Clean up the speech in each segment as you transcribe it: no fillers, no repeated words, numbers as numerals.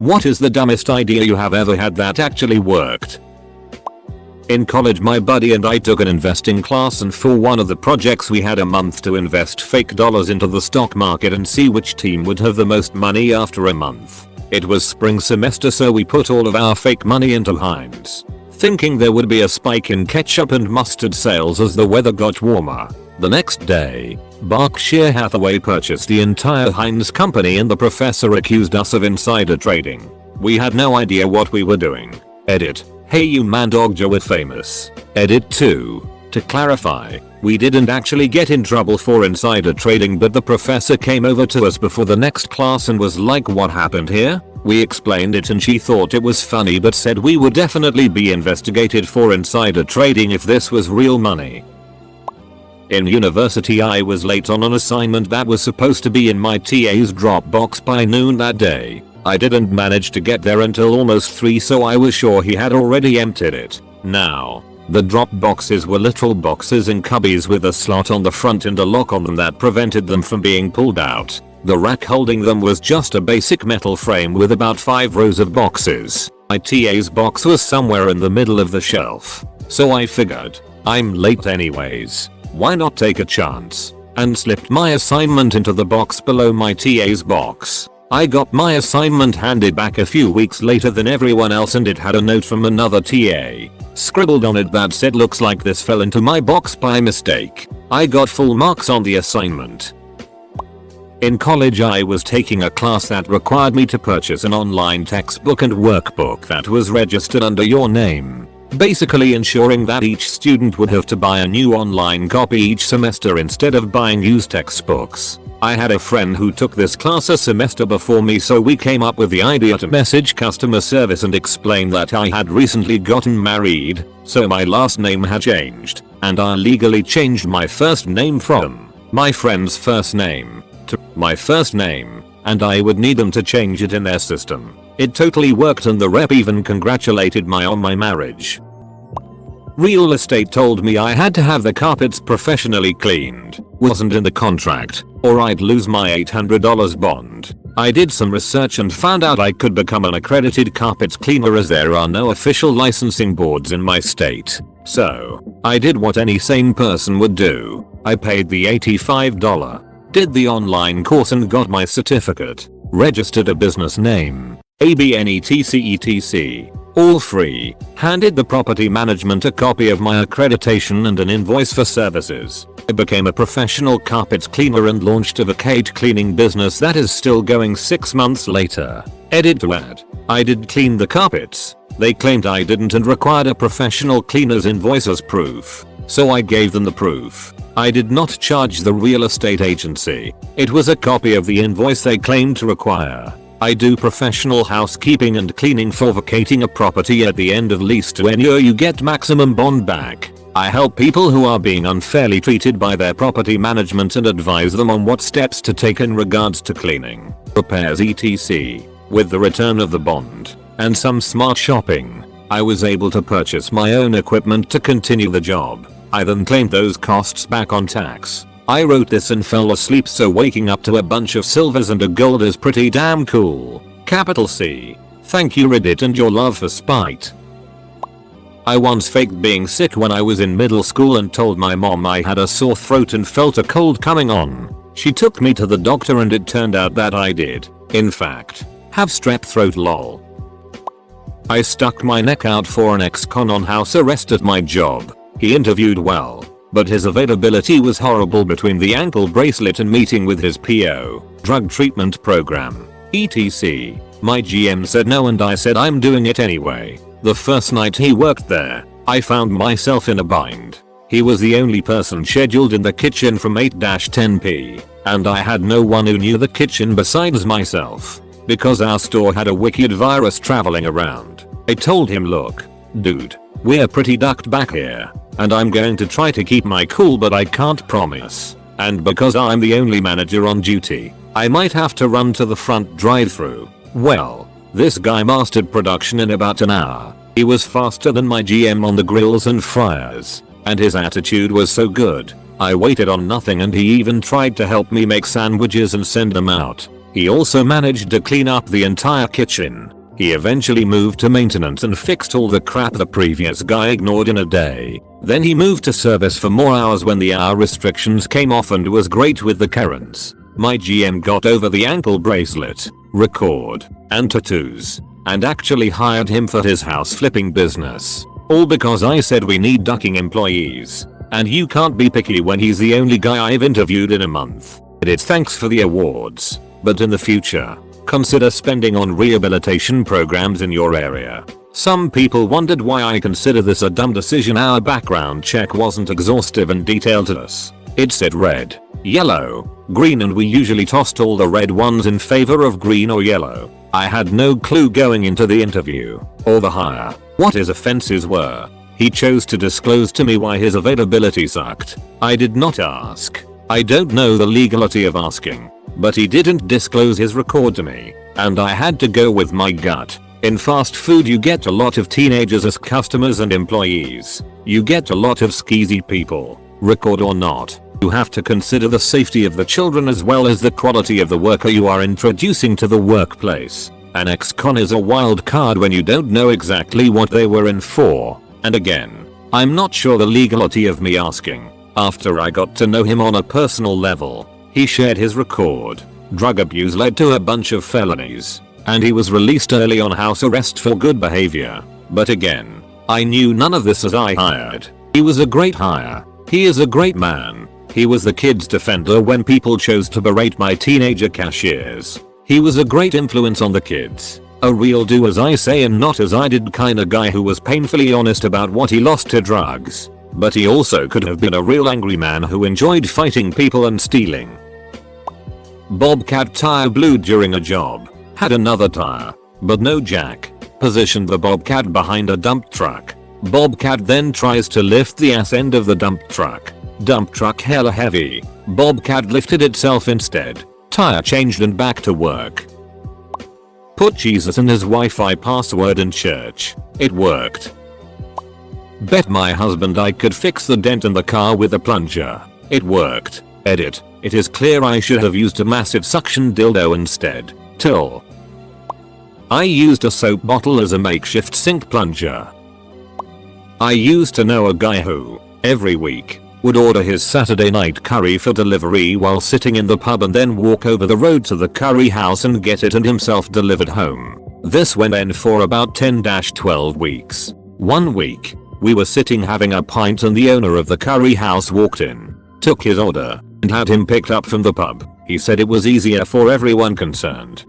What is the dumbest idea you have ever had that actually worked? In college my buddy and I took an investing class, and for one of the projects we had a month to invest fake dollars into the stock market and see which team would have the most money after a month. It was spring semester, so we put all of our fake money into Heinz, thinking there would be a spike in ketchup and mustard sales as the weather got warmer. The next day, Berkshire Hathaway purchased the entire Heinz company and the professor accused us of insider trading. We had no idea what we were doing. Edit. Hey you man dog, you're famous. Edit 2. To clarify, we didn't actually get in trouble for insider trading, but the professor came over to us before the next class and was like, what happened here? We explained it and she thought it was funny but said we would definitely be investigated for insider trading if this was real money. In university I was late on an assignment that was supposed to be in my TA's Dropbox by noon that day. I didn't manage to get there until almost 3, so I was sure he had already emptied it. Now, the drop boxes were literal boxes in cubbies with a slot on the front and a lock on them that prevented them from being pulled out. The rack holding them was just a basic metal frame with about 5 rows of boxes. My TA's box was somewhere in the middle of the shelf. So I figured, I'm late anyways, why not take a chance? And slipped my assignment into the box below my TA's box. I got my assignment handed back a few weeks later than everyone else, and it had a note from another TA scribbled on it that said, looks like this fell into my box by mistake. I got full marks on the assignment. In college I was taking a class that required me to purchase an online textbook and workbook that was registered under your name, basically ensuring that each student would have to buy a new online copy each semester instead of buying used textbooks. I had a friend who took this class a semester before me, so we came up with the idea to message customer service and explain that I had recently gotten married, so my last name had changed, and I legally changed my first name from my friend's first name to my first name, and I would need them to change it in their system. It totally worked, and the rep even congratulated me on my marriage. Real estate told me I had to have the carpets professionally cleaned. Wasn't in the contract, or I'd lose my $800 bond. I did some research and found out I could become an accredited carpets cleaner as there are no official licensing boards in my state. So, I did what any sane person would do. I paid the $85, did the online course and got my certificate, registered a business name, ABN etc, all free, handed the property management a copy of my accreditation and an invoice for services. I became a professional carpets cleaner and launched a vacate cleaning business that is still going 6 months later. Edit to add. I did clean the carpets. They claimed I didn't and required a professional cleaner's invoice as proof. So I gave them the proof. I did not charge the real estate agency. It was a copy of the invoice they claimed to require. I do professional housekeeping and cleaning for vacating a property at the end of lease to ensure you get maximum bond back. I help people who are being unfairly treated by their property management and advise them on what steps to take in regards to cleaning, repairs etc. With the return of the bond and some smart shopping, I was able to purchase my own equipment to continue the job. I then claimed those costs back on tax. I wrote this and fell asleep, so waking up to a bunch of silvers and a gold is pretty damn cool. Capital C. Thank you Reddit and your love for spite. I once faked being sick when I was in middle school and told my mom I had a sore throat and felt a cold coming on. She took me to the doctor and it turned out that I did, in fact, have strep throat lol. I stuck my neck out for an ex-con on house arrest at my job. He interviewed well, but his availability was horrible between the ankle bracelet and meeting with his PO, drug treatment program, etc. My GM said no and I said I'm doing it anyway. The first night he worked there, I found myself in a bind. He was the only person scheduled in the kitchen from 8-10 p, and I had no one who knew the kitchen besides myself, because our store had a wicked virus traveling around. I told him, look, dude, we're pretty ducked back here, and I'm going to try to keep my cool but I can't promise. And because I'm the only manager on duty, I might have to run to the front drive-thru. Well, this guy mastered production in about an hour. He was faster than my GM on the grills and fryers, and his attitude was so good. I waited on nothing and he even tried to help me make sandwiches and send them out. He also managed to clean up the entire kitchen. He eventually moved to maintenance and fixed all the crap the previous guy ignored in a day. Then he moved to service for more hours when the hour restrictions came off and was great with the Karens. My GM got over the ankle bracelet, record, and tattoos, and actually hired him for his house flipping business. All because I said we need ducking employees. And you can't be picky when he's the only guy I've interviewed in a month. It's thanks for the awards, but in the future, consider spending on rehabilitation programs in your area. Some people wondered why I consider this a dumb decision. Our background check wasn't exhaustive and detailed to us. It said red, yellow, green, and we usually tossed all the red ones in favor of green or yellow. I had no clue going into the interview, or the hire, what his offenses were. He chose to disclose to me why his availability sucked. I did not ask. I don't know the legality of asking, but he didn't disclose his record to me, and I had to go with my gut. In fast food you get a lot of teenagers as customers and employees. You get a lot of skeezy people, record or not. You have to consider the safety of the children as well as the quality of the worker you are introducing to the workplace. An ex-con is a wild card when you don't know exactly what they were in for. And again, I'm not sure the legality of me asking. After I got to know him on a personal level, he shared his record. Drug abuse led to a bunch of felonies, and he was released early on house arrest for good behavior. But again, I knew none of this as I hired. He was a great hire. He is a great man. He was the kids' defender when people chose to berate my teenager cashiers. He was a great influence on the kids. A real do as I say and not as I did kinda guy who was painfully honest about what he lost to drugs. But he also could have been a real angry man who enjoyed fighting people and stealing. Bobcat tire blew during a job. Had another tire, but no jack. Positioned the Bobcat behind a dump truck. Bobcat then tries to lift the ass end of the dump truck. Dump truck hella heavy. Bobcat lifted itself instead. Tire changed and back to work. Put Jesus and his Wi-Fi password in church. It worked. Bet my husband I could fix the dent in the car with a plunger. It worked. Edit. It is clear I should have used a massive suction dildo instead. Till. I used a soap bottle as a makeshift sink plunger. I used to know a guy who, every week, would order his Saturday night curry for delivery while sitting in the pub and then walk over the road to the curry house and get it and himself delivered home. This went on for about 10-12 weeks. One week, we were sitting having a pint and the owner of the curry house walked in, took his order, and had him picked up from the pub. He said it was easier for everyone concerned.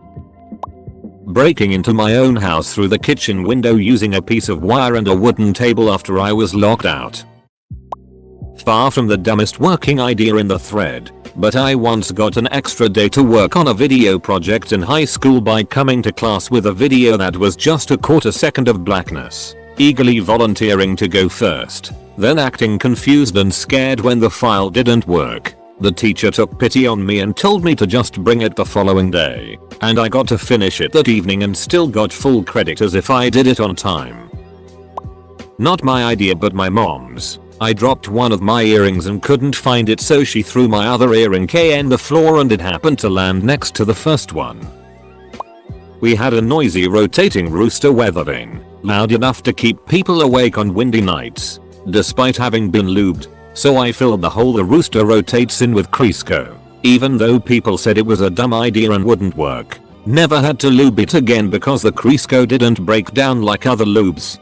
Breaking into my own house through the kitchen window using a piece of wire and a wooden table after I was locked out. Far from the dumbest working idea in the thread, but I once got an extra day to work on a video project in high school by coming to class with a video that was just a quarter second of blackness, eagerly volunteering to go first, then acting confused and scared when the file didn't work. The teacher took pity on me and told me to just bring it the following day, and I got to finish it that evening and still got full credit as if I did it on time. Not my idea but my mom's. I dropped one of my earrings and couldn't find it, so she threw my other earring on the floor and it happened to land next to the first one. We had a noisy rotating rooster weather vane, loud enough to keep people awake on windy nights, despite having been lubed, so I filled the hole the rooster rotates in with Crisco, even though people said it was a dumb idea and wouldn't work. Never had to lube it again because the Crisco didn't break down like other lubes.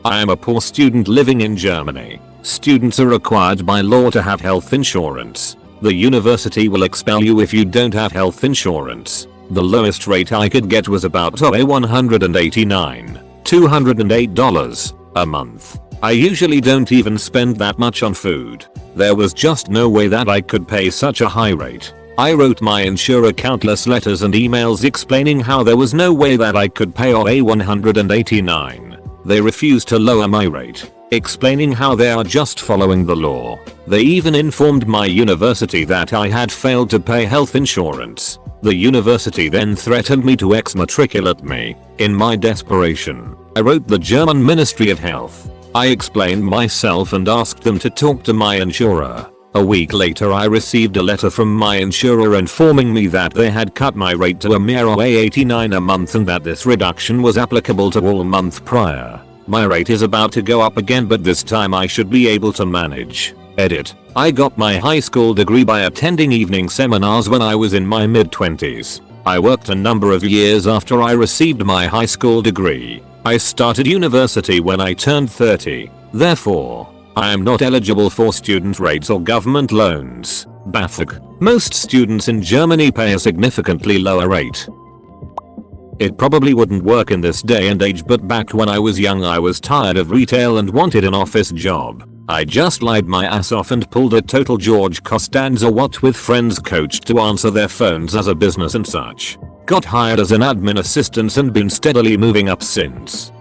I am a poor student living in Germany. Students are required by law to have health insurance. The university will expel you if you don't have health insurance. The lowest rate I could get was about $189, $208 a month. I usually don't even spend that much on food. There was just no way that I could pay such a high rate. I wrote my insurer countless letters and emails explaining how there was no way that I could pay $189. They refused to lower my rate, explaining how they are just following the law. They even informed my university that I had failed to pay health insurance. The university then threatened me to exmatriculate me. In my desperation, I wrote the German Ministry of Health. I explained myself and asked them to talk to my insurer. A week later I received a letter from my insurer informing me that they had cut my rate to a mere $89 a month and that this reduction was applicable to all month prior. My rate is about to go up again, but this time I should be able to manage. Edit. I got my high school degree by attending evening seminars when I was in my mid-20s. I worked a number of years after I received my high school degree. I started university when I turned 30. Therefore, I am not eligible for student rates or government loans. BAföG. Most students in Germany pay a significantly lower rate. It probably wouldn't work in this day and age, but back when I was young I was tired of retail and wanted an office job. I just lied my ass off and pulled a total George Costanza what with friends coached to answer their phones as a business and such. Got hired as an admin assistant and been steadily moving up since.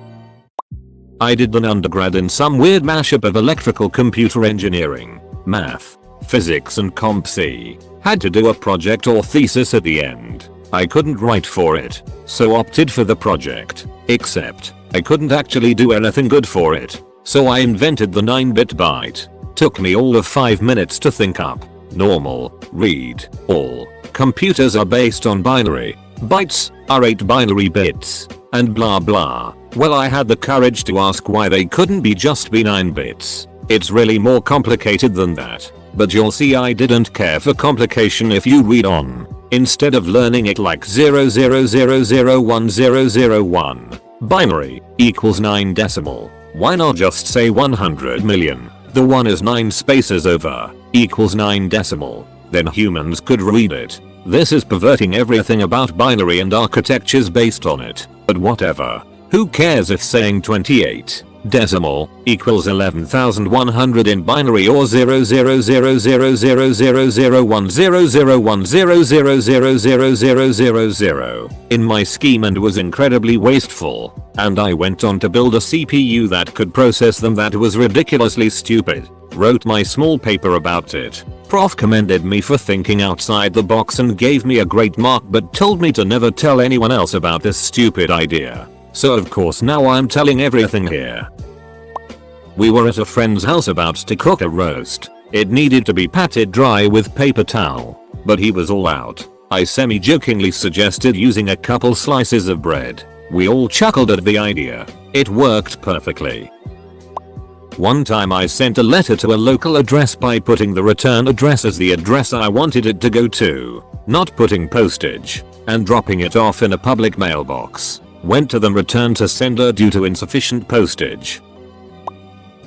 I did an undergrad in some weird mashup of electrical computer engineering, math, physics and comp sci. Had to do a project or thesis at the end. I couldn't write for it, so opted for the project. Except, I couldn't actually do anything good for it. So I invented the 9-bit byte. Took me all of 5 minutes to think up. Normal, read, all. Computers are based on binary. Bytes are 8 binary bits. And blah blah. Well, I had the courage to ask why they couldn't just be 9 bits. It's really more complicated than that. But you'll see I didn't care for complication if you read on. Instead of learning it like 0001001, binary equals 9 decimal. Why not just say 100 million? The 1 is 9 spaces over, equals 9 decimal. Then humans could read it. This is perverting everything about binary and architectures based on it. But whatever. Who cares if saying 28 decimal equals 11,100 in binary or 000000010010010000000 in my scheme, and was incredibly wasteful. And I went on to build a CPU that could process them that was ridiculously stupid. Wrote my small paper about it. Prof commended me for thinking outside the box and gave me a great mark, but told me to never tell anyone else about this stupid idea. So of course now I'm telling everything here. We were at a friend's house about to cook a roast. It needed to be patted dry with paper towel, but he was all out. I semi-jokingly suggested using a couple slices of bread. We all chuckled at the idea. It worked perfectly. One time I sent a letter to a local address by putting the return address as the address I wanted it to go to, not putting postage, and dropping it off in a public mailbox. Went to the return to sender due to insufficient postage.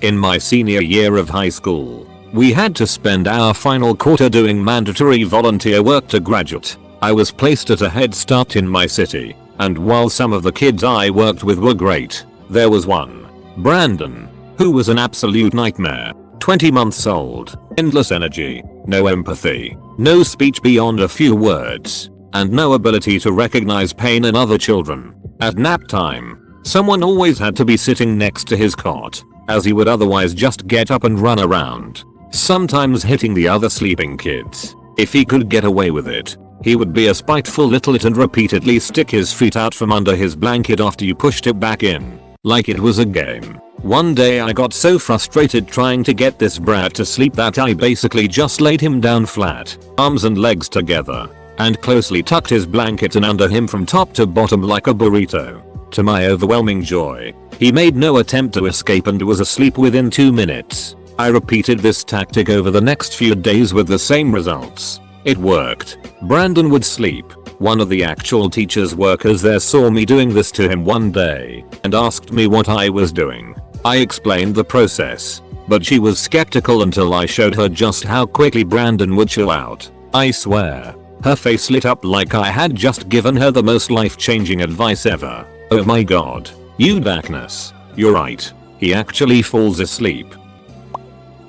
In my senior year of high school, we had to spend our final quarter doing mandatory volunteer work to graduate. I was placed at a head start in my city, and while some of the kids I worked with were great, there was one, Brandon, who was an absolute nightmare. 20 months old, endless energy, no empathy, no speech beyond a few words, and no ability to recognize pain in other children. At nap time, someone always had to be sitting next to his cot, as he would otherwise just get up and run around, sometimes hitting the other sleeping kids. If he could get away with it, he would be a spiteful little it and repeatedly stick his feet out from under his blanket after you pushed it back in, like it was a game. One day I got so frustrated trying to get this brat to sleep that I basically just laid him down flat, arms and legs together, and closely tucked his blanket in under him from top to bottom like a burrito. To my overwhelming joy, he made no attempt to escape and was asleep within 2 minutes. I repeated this tactic over the next few days with the same results. It worked. Brandon would sleep. One of the actual teacher's workers there saw me doing this to him one day and asked me what I was doing. I explained the process, but she was skeptical until I showed her just how quickly Brandon would chill out. I swear, her face lit up like I had just given her the most life-changing advice ever. Oh my god. You darkness. You're right. He actually falls asleep.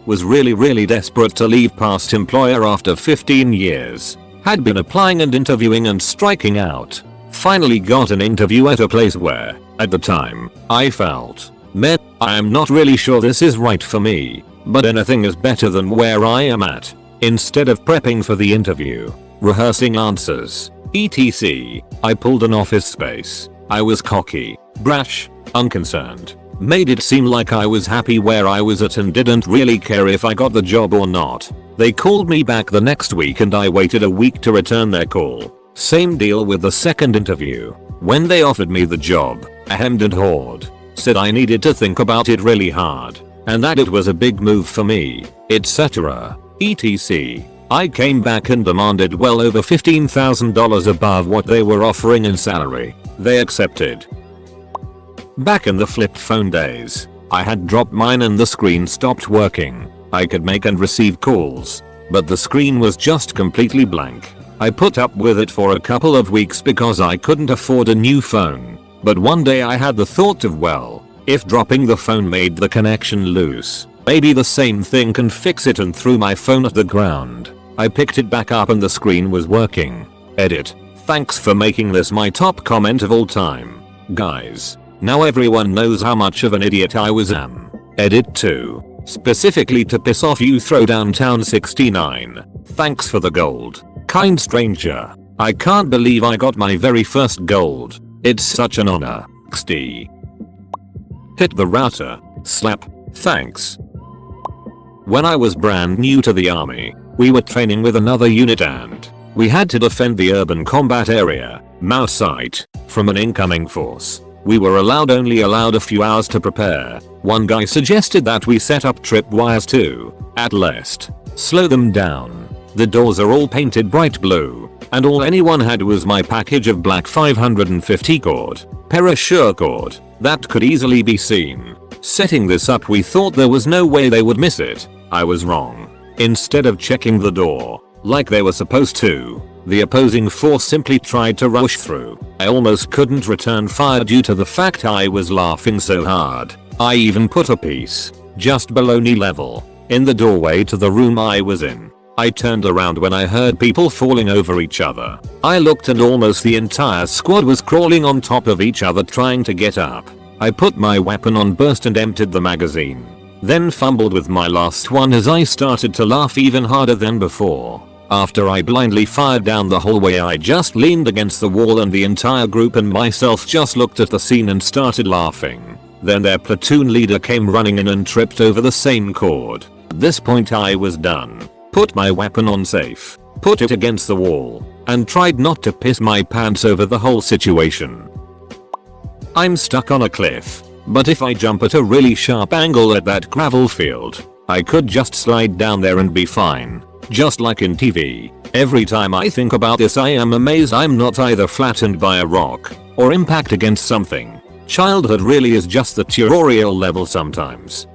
Was really desperate to leave past employer after 15 years. Had been applying and interviewing and striking out. Finally got an interview at a place where, at the time, I felt, man, I am not really sure this is right for me, but anything is better than where I am at. Instead of prepping for the interview, rehearsing answers, etc., I pulled an office space. I was cocky, brash, unconcerned, Made it seem like I was happy where I was at and didn't really care if I got the job or not. They called me back the next week and I waited a week to return their call. Same deal with the second interview. When they offered me the job, I hemmed and hawed. Said I needed to think about it really hard. And that it was a big move for me, etc. etc. I came back and demanded well over $15,000 above what they were offering in salary. They accepted. Back in the flip phone days, I had dropped mine and the screen stopped working. I could make and receive calls, but the screen was just completely blank. I put up with it for a couple of weeks because I couldn't afford a new phone. But one day I had the thought of, well, if dropping the phone made the connection loose, maybe the same thing can fix it, and threw my phone at the ground. I picked it back up and the screen was working. Edit. Thanks for making this my top comment of all time. Guys, now everyone knows how much of an idiot I was am. Edit 2. Specifically to piss off you Throwdowntown 69. Thanks for the gold. Kind stranger. I can't believe I got my very first gold. It's such an honor. XD. Hit the router. Slap. Thanks. When I was brand new to the army, we were training with another unit and we had to defend the urban combat area, mouse site, from an incoming force. We were only allowed a few hours to prepare. One guy suggested that we set up tripwires to, at least, slow them down. The doors are all painted bright blue, and all anyone had was my package of black 550 cord, parachute cord, that could easily be seen. Setting this up, we thought there was no way they would miss it. I was wrong. Instead of checking the door, like they were supposed to, the opposing force simply tried to rush through. I almost couldn't return fire due to the fact I was laughing so hard. I even put a piece, just below knee level, in the doorway to the room I was in. I turned around when I heard people falling over each other. I looked and almost the entire squad was crawling on top of each other trying to get up. I put my weapon on burst and emptied the magazine. Then fumbled with my last one as I started to laugh even harder than before. After I blindly fired down the hallway, I just leaned against the wall and the entire group and myself just looked at the scene and started laughing. Then their platoon leader came running in and tripped over the same cord. At this point I was done. Put my weapon on safe, put it against the wall, and tried not to piss my pants over the whole situation. I'm stuck on a cliff, but if I jump at a really sharp angle at that gravel field, I could just slide down there and be fine. Just like in TV. Every time I think about this I am amazed I'm not either flattened by a rock or impact against something. Childhood really is just the tutorial level sometimes.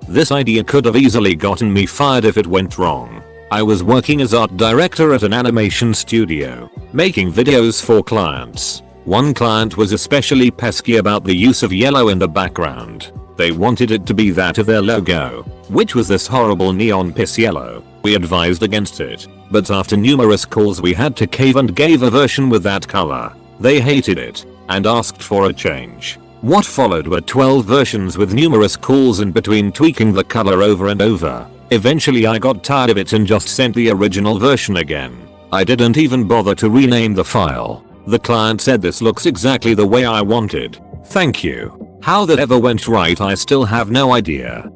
This idea could have easily gotten me fired if it went wrong. I was working as art director at an animation studio, making videos for clients. One client was especially pesky about the use of yellow in the background. They wanted it to be that of their logo, which was this horrible neon piss yellow. We advised against it, but after numerous calls we had to cave and gave a version with that color. They hated it and asked for a change. What followed were 12 versions with numerous calls in between tweaking the color over and over. Eventually I got tired of it and just sent the original version again. I didn't even bother to rename the file. The client said this looks exactly the way I wanted. Thank you. How that ever went right I still have no idea.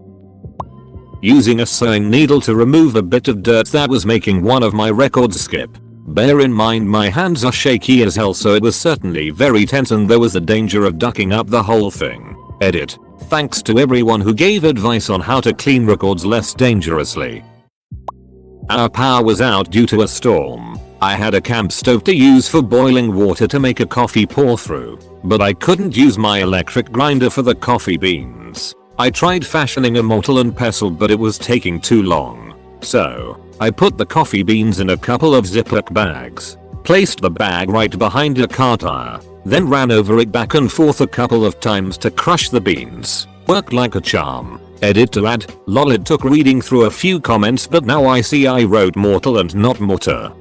Using a sewing needle to remove a bit of dirt that was making one of my records skip. Bear in mind my hands are shaky as hell, so it was certainly very tense and there was a danger of ducking up the whole thing. Edit. Thanks to everyone who gave advice on how to clean records less dangerously. Our power was out due to a storm. I had a camp stove to use for boiling water to make a coffee pour through, but I couldn't use my electric grinder for the coffee beans. I tried fashioning a mortar and pestle but it was taking too long. So, I put the coffee beans in a couple of Ziploc bags, placed the bag right behind a car tire, then ran over it back and forth a couple of times to crush the beans. Worked like a charm. Edit to add, lol, it took reading through a few comments but now I see I wrote mortal and not mortar.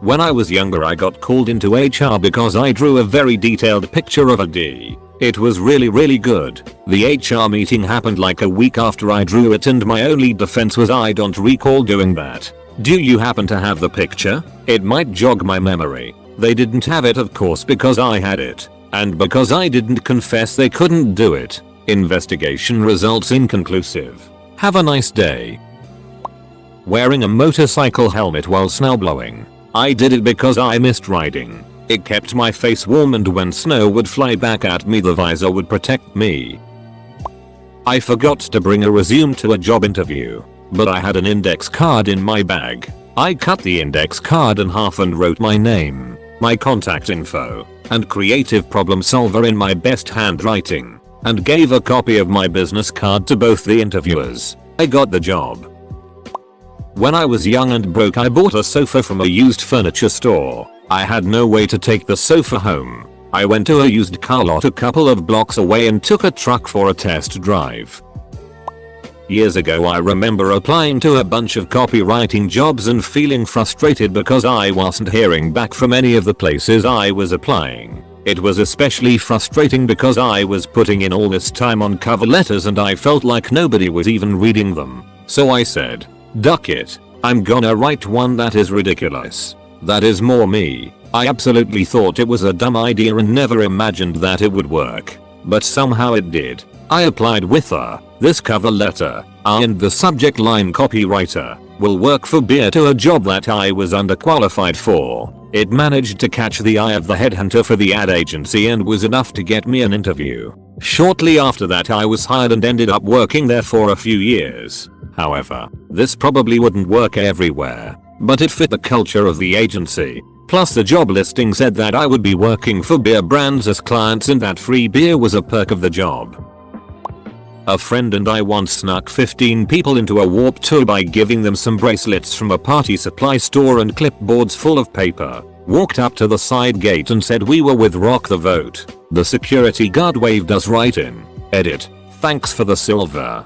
When I was younger I got called into HR because I drew a very detailed picture of a D. It was really good. The HR meeting happened like a week after I drew it and my only defense was I don't recall doing that. Do you happen to have the picture? It might jog my memory. They didn't have it of course because I had it. and because I didn't confess they couldn't do it. Investigation results inconclusive. Have a nice day. Wearing a motorcycle helmet while snowblowing. I did it because I missed riding. It kept my face warm, and when snow would fly back at me the visor would protect me. I forgot to bring a resume to a job interview, but I had an index card in my bag. I cut the index card in half and wrote my name, my contact info, and creative problem solver in my best handwriting, and gave a copy of my business card to both the interviewers. I got the job. When I was young and broke, I bought a sofa from a used furniture store. I had no way to take the sofa home. I went to a used car lot a couple of blocks away and took a truck for a test drive. Years ago, I remember applying to a bunch of copywriting jobs and feeling frustrated because I wasn't hearing back from any of the places I was applying. It was especially frustrating because I was putting in all this time on cover letters and I felt like nobody was even reading them. So I said, "Duck it. I'm gonna write one that is ridiculous. That is more me." I absolutely thought it was a dumb idea and never imagined that it would work. But somehow it did. I applied with this cover letter, and the subject line "copywriter will work for beer" to a job that I was underqualified for. It managed to catch the eye of the headhunter for the ad agency and was enough to get me an interview. Shortly after that, I was hired and ended up working there for a few years. However, this probably wouldn't work everywhere, but it fit the culture of the agency. Plus the job listing said that I would be working for beer brands as clients and that free beer was a perk of the job. A friend and I once snuck 15 people into a warp tour by giving them some bracelets from a party supply store and clipboards full of paper. Walked up to the side gate and said we were with Rock the Vote. The security guard waved us right in. Edit. Thanks for the silver.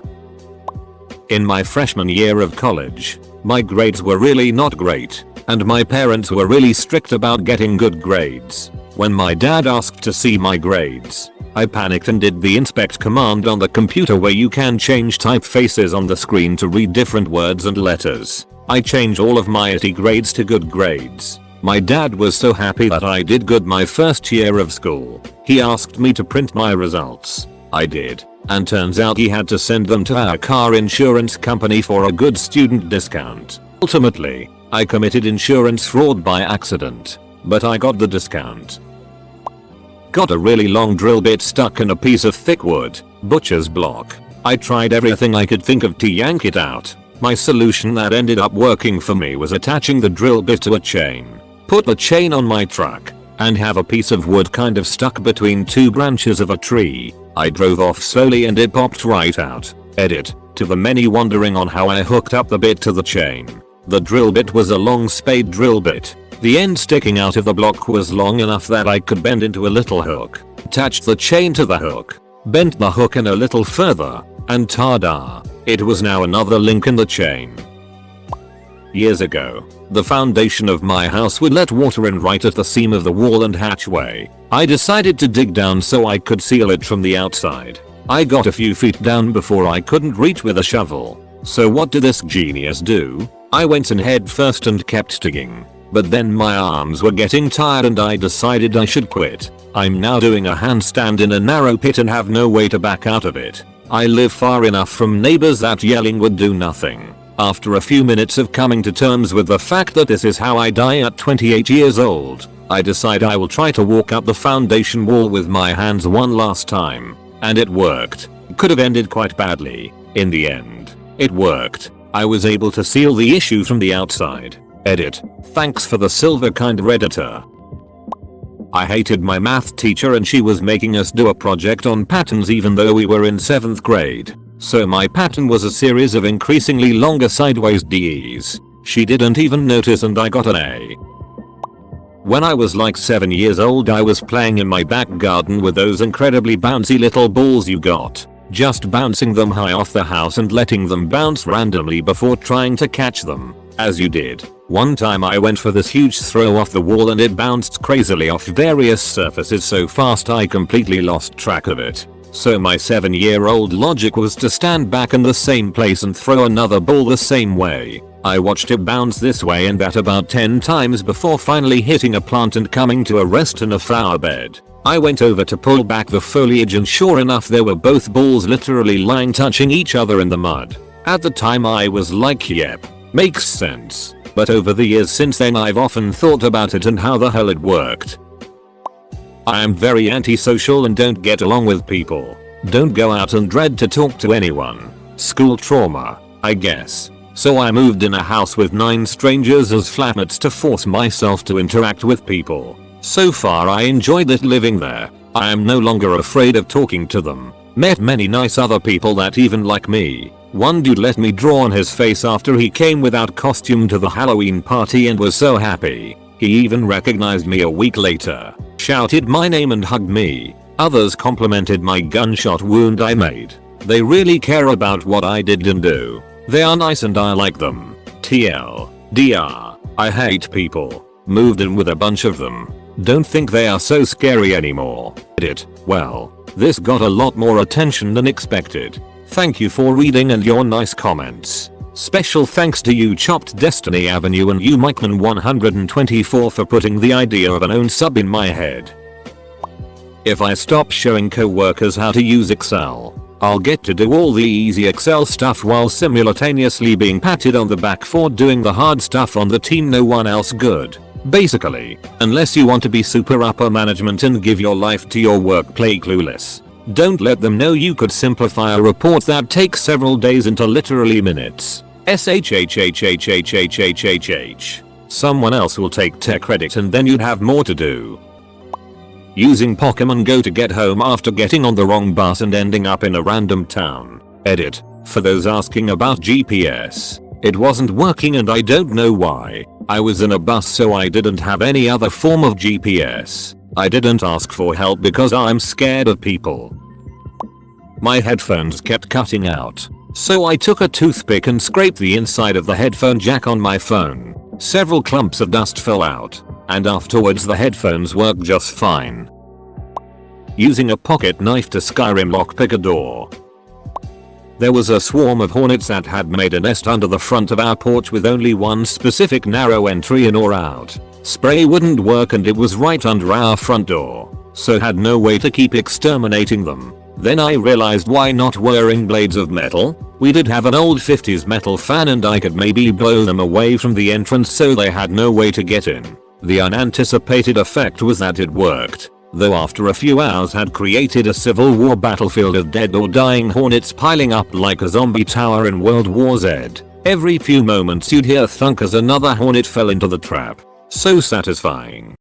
In my freshman year of college, my grades were really not great, and my parents were really strict about getting good grades. When my dad asked to see my grades, I panicked and did the inspect command on the computer where you can change typefaces on the screen to read different words and letters. I changed all of my 80 grades to good grades. My dad was so happy that I did good my first year of school. He asked me to print my results. I did, and turns out he had to send them to our car insurance company for a good student discount. Ultimately, I committed insurance fraud by accident, but I got the discount. Got a really long drill bit stuck in a piece of thick wood, butcher's block. I tried everything I could think of to yank it out. My solution that ended up working for me was attaching the drill bit to a chain. Put the chain on my truck, and have a piece of wood kind of stuck between two branches of a tree. I drove off slowly and it popped right out. Edit. To the many wondering on how I hooked up the bit to the chain. The drill bit was a long spade drill bit. The end sticking out of the block was long enough that I could bend into a little hook. Attached the chain to the hook. Bent the hook in a little further. And ta-da! It was now another link in the chain. Years ago, the foundation of my house would let water in right at the seam of the wall and hatchway. I decided to dig down so I could seal it from the outside. I got a few feet down before I couldn't reach with a shovel. So what did this genius do? I went in head first and kept digging. But then my arms were getting tired and I decided I should quit. I'm now doing a handstand in a narrow pit and have no way to back out of it. I live far enough from neighbors that yelling would do nothing. After a few minutes of coming to terms with the fact that this is how I die at 28 years old, I decide I will try to walk up the foundation wall with my hands one last time. And it worked. Could have ended quite badly. In the end, it worked. I was able to seal the issue from the outside. Edit. Thanks for the silver kind Redditor. I hated my math teacher and she was making us do a project on patterns even though we were in 7th grade. So my pattern was a series of increasingly longer sideways DEs. She didn't even notice and I got an A. When I was like 7 years old, I was playing in my back garden with those incredibly bouncy little balls you got. Just bouncing them high off the house and letting them bounce randomly before trying to catch them. As you did. One time I went for this huge throw off the wall and it bounced crazily off various surfaces so fast I completely lost track of it. So my 7-year-old logic was to stand back in the same place and throw another ball the same way. I watched it bounce this way and that about 10 times before finally hitting a plant and coming to a rest in a flower bed. I went over to pull back the foliage and sure enough there were both balls literally lying touching each other in the mud. At the time I was like, yep, makes sense. But over the years since then I've often thought about it and how the hell it worked. I am very antisocial and don't get along with people. Don't go out and dread to talk to anyone. School trauma, I guess. So I moved in a house with 9 strangers as flatmates to force myself to interact with people. So far I enjoyed it living there. I am no longer afraid of talking to them. Met many nice other people that even like me. One dude let me draw on his face after he came without costume to the Halloween party and was so happy. He even recognized me a week later, shouted my name and hugged me. Others complimented my gunshot wound I made. They really care about what I did and do. They are nice and I like them. TLDR, I hate people. Moved in with a bunch of them. Don't think they are so scary anymore. Well, this got a lot more attention than expected. Thank you for reading and your nice comments. Special thanks to you Chopped Destiny Avenue and you Mikeman 124 for putting the idea of an own sub in my head. If I stop showing co-workers how to use Excel, I'll get to do all the easy Excel stuff while simultaneously being patted on the back for doing the hard stuff on the team no one else could. Basically, unless you want to be super upper management and give your life to your work play clueless. Don't let them know you could simplify a report that takes several days into literally minutes. SHHHHHHHHH. Someone else will take tech credit and then you'd have more to do. Using Pokemon Go to get home after getting on the wrong bus and ending up in a random town. Edit. For those asking about GPS, it wasn't working and I don't know why. I was in a bus so I didn't have any other form of GPS. I didn't ask for help because I'm scared of people. My headphones kept cutting out. So I took a toothpick and scraped the inside of the headphone jack on my phone. Several clumps of dust fell out. And afterwards the headphones worked just fine. Using a pocket knife to Skyrim lockpick a door. There was a swarm of hornets that had made a nest under the front of our porch with only one specific narrow entry in or out. Spray wouldn't work and it was right under our front door, so had no way to keep exterminating them. Then I realized why not wearing blades of metal? We did have an old 50s metal fan and I could maybe blow them away from the entrance so they had no way to get in. The unanticipated effect was that it worked, though after a few hours had created a civil war battlefield of dead or dying hornets piling up like a zombie tower in World War Z. Every few moments you'd hear thunk as another hornet fell into the trap. So satisfying.